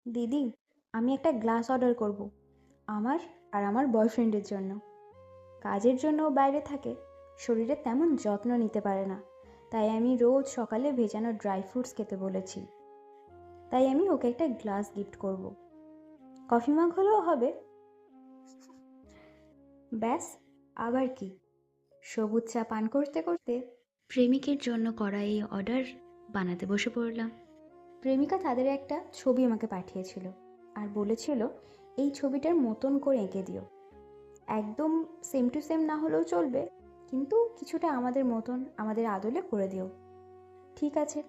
দিদি, আমি একটা গ্লাস অর্ডার করব, আমার আর আমার বয়ফ্রেন্ডের জন্য। কাজের জন্য ও বাইরে থাকে, শরীরের তেমন যত্ন নিতে পারে না, তাই আমি রোজ সকালে ভেজানো ড্রাই ফ্রুটস খেতে বলেছি। তাই আমি ওকে একটা গ্লাস গিফট করব। কফি মাগ হলেও হবে। ব্যাস, আবার কি। সবুজ চা পান করতে করতে প্রেমিকের জন্য করা এই অর্ডার বানাতে বসে পড়লাম। প্রেমিকা তাদের একটা ছবি আমাকে পাঠিয়েছিল আর বলেছিল এই ছবিটার মতন করে এঁকে দিও। একদম সেম টু সেম না হলেও চলবে, কিন্তু কিছুটা আমাদের মতন, আমাদের আদলে করে দিও। ঠিক আছে,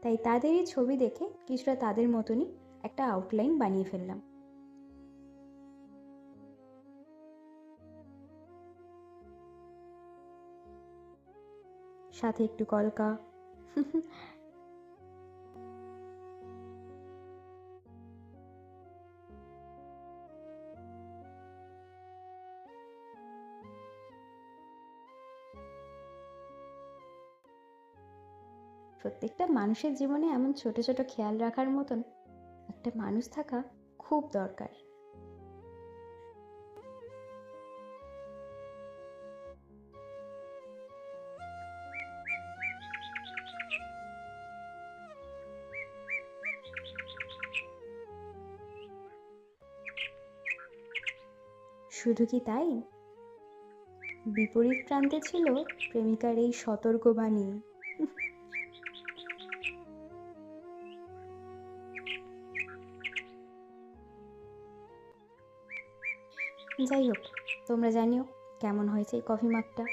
তাই তাদেরই ছবি দেখে কিছুটা তাদের মতনই একটা আউটলাইন বানিয়ে ফেললাম। সাথে একটু কলকা। প্রত্যেকটা মানুষের জীবনে এমন ছোট ছোট খেয়াল রাখার মতন একটা মানুষ থাকা খুব দরকার। শুধু কি তাই, বিপরীত প্রান্তে ছিল প্রেমিকার এই সতর্কবাণী। যাই হোক, তোমরা জানিও কেমন হয়েছে এই কফি মাগটা।